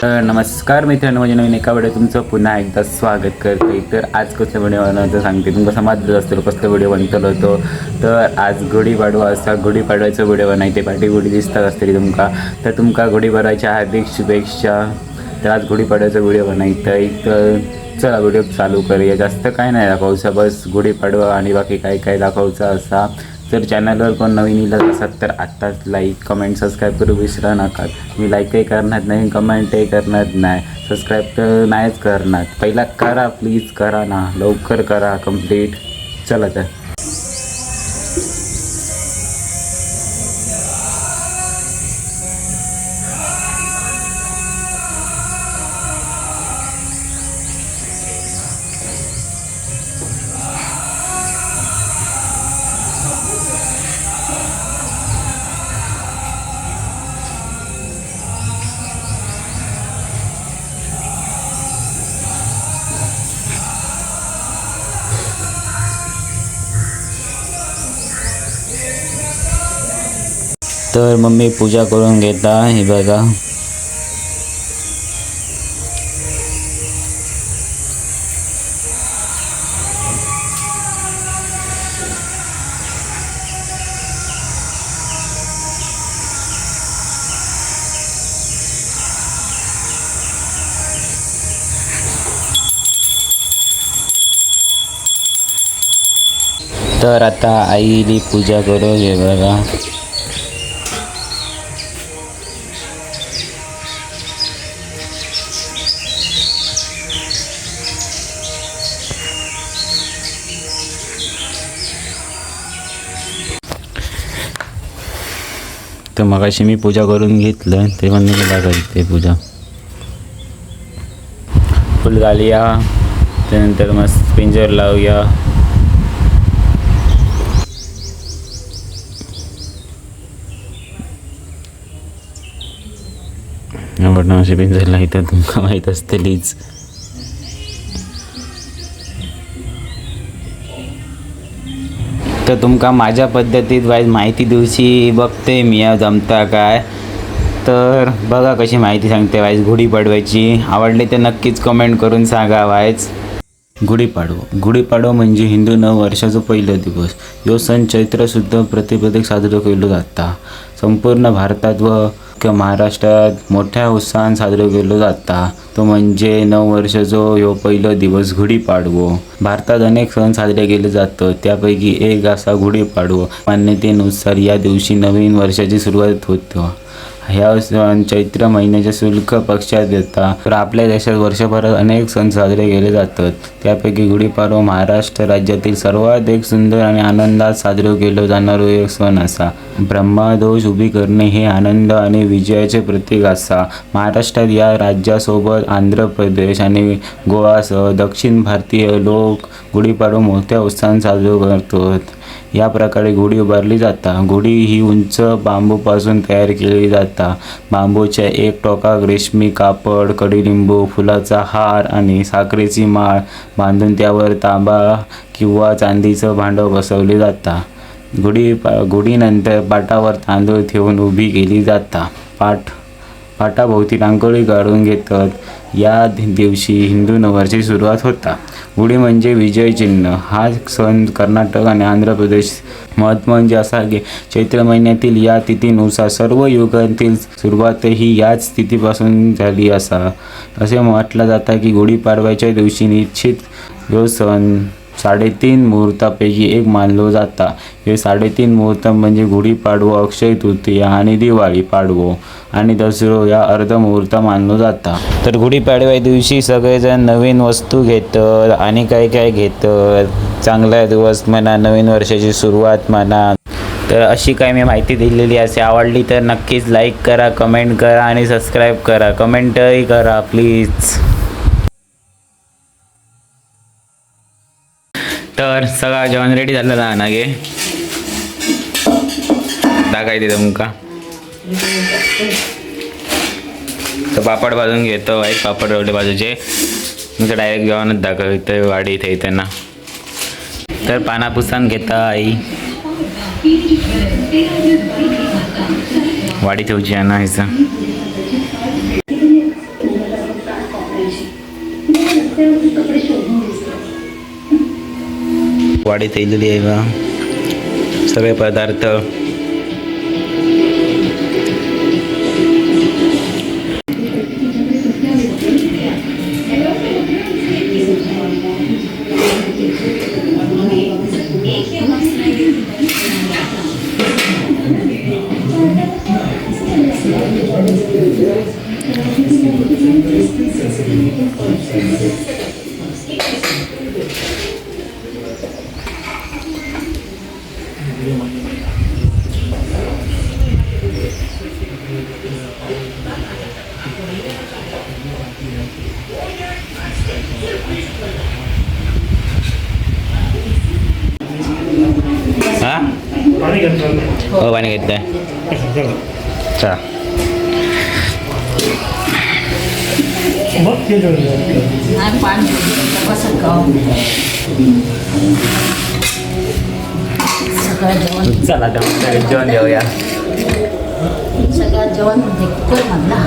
नमस्कार मित्रांनो, माझ्या नवीन एका व्हिडिओ तुमचं पुन्हा एकदा स्वागत करते. तर आज कसं व्हिडिओ बनवतो सांगते. तुमका समजलं असतं कसलं व्हिडिओ बनतलो होतो. तर आज गुढीपाडवा असा गुढीपाडव्याचा व्हिडिओ बनायते. पाठी गुढी दिसतात असतली तुमका. तर तुमका गुढीपाडव्याच्या हार्दिक शुभेच्छा. तर आज गुढीपाडव्याचा व्हिडिओ बनायचं. तर चला व्हिडिओ चालू करूया. जास्त काय नाही दाखवायचं, बस गुढीपाडवा आणि बाकी काय काय दाखवायचं असा. जर चॅनलवर कोण नवीन येत असाल तर आत्ताच लाईक कमेंट सबस्क्राईब करू विसरा नका. मी लाईकही करणार नाही, कमेंटही करणार नाही, सबस्क्राईब तर नाहीच करणार. पहिला करा, प्लीज करा ना, लवकर करा कंप्लीट. चला तर तर मम्मी पूजा करून घेता. हे बघा, तर आता आईली पूजा करू. हे बघा, तर मगाशी मी पूजा करून घेतलं. ते म्हणून केला करते पूजा. फुल घालूया, त्यानंतर मस्त पिंजर लावूया. अशी पिंजर लावतात, तुमका माहीत असतलीच. तर तुमका माझ्या पद्धतीत वाईज माहिती दिवशी बघते मी जमता काय. तर बघा कशी माहिती सांगते वाईज गुढीपाडव्याची. आवडली तर नक्कीच कमेंट करून सांगा. वाईज गुढीपाडवा म्हणजे हिंदू नव वर्षाचा पहिला दिवस. यो सण चैत्र शुद्ध प्रतिपदेक साजरा केलो जाता. संपूर्ण भारतात व महाराष्ट्रात मोठ्या उत्साहात साजरा केलो जाता. तो म्हणजे नववर्षाचो ह्यो पहिलो दिवस गुढीपाडवो. भारतात अनेक सण साजरे केले जातात. त्यापैकी एक असा गुढीपाडवो. मान्यतेनुसार या दिवशी नवीन वर्षाची सुरुवात होते. ह्या सण चैत्र महिन्याच्या शुक्ल पक्षात येतात. तर आपल्या देशात वर्षभरात अनेक सण साजरे केले जातात. त्यापैकी गुढीपाडवा महाराष्ट्र राज्यातील सर्वात एक सुंदर आणि आनंदात साजरा केला जाणारा एक सण असा. ब्रह्मध्वज उभी करणे हे आनंद आणि विजयाचे प्रतीक असा. महाराष्ट्रात या राज्यासोबत आंध्र प्रदेश आणि गोवासह दक्षिण भारतीय लोक गुढीपाडवा मोठ्या उत्साहात साजरा करतात. या प्रकारे गुढी उभारली जाता. गुढी ही उंच बांबूपासून तयार केली जाता. बांबूच्या एक टोकाक रेशमी कापड, कडुलिंबू, फुलाचा हार आणि साखरेची माळ बांधून त्यावर तांबा किंवा चांदीचं भांडं बसवले जाता. गुढीनंतर पाटावर तांदूळ ठेवून उभी केली जाता. पाटाभोवती रांगोळी काढून घेतात. या दिवशी हिंदू नववर्षाची सुरुवात होता. गुढी म्हणजे विजय चिन्ह. हा सण कर्नाटक आणि आंध्र प्रदेश. महत्त्व म्हणजे असा की चैत्र महिन्यातील या तिथीनुसार सर्व युगांतील सुरुवातही याच तिथीपासून झाली असे म्हटलं जातं की गुढीपाडव्याच्या दिवशी निश्चित जो सण 3.5 मुहूर्तापैकी एक मानलो जाता. हे 3.5 मुहूर्त म्हणजे गुढीपाडवो, अक्षय तृतीया आणि दिवाळी पाडवो आणि दसरो या अर्धमुहूर्त मानलो जाता. तर गुढीपाडव्या दिवशी सगळेजण नवीन वस्तू घेतात आणि काय काय घेतात. चांगला दिवस म्हणा, नवीन वर्षाची सुरुवात म्हणा. तर अशी काय मी माहिती दिलेली असे. आवडली तर नक्कीच लाईक करा, कमेंट करा आणि सबस्क्राईब करा. कमेंटही करा प्लीज. तर सगळा जेवण रेडी झालेला ना गे. दाखायते तुमका. तर पापड भाजून घेतो. वाईट पापड रवले बाजूचे. तुमचं डायरेक्ट जेवणच दाखवतं वाढीत आहे त्यांना. तर पानापुसान घेता आई. वाढी ठेवची आहे ना ह्याचं. वाढीत येलेली आहे बा सगळे पदार्थ. हा हो पाणी घेतलंय. चा चला जेवण देऊया. सगळं जेवण म्हणजे कर म्हणला.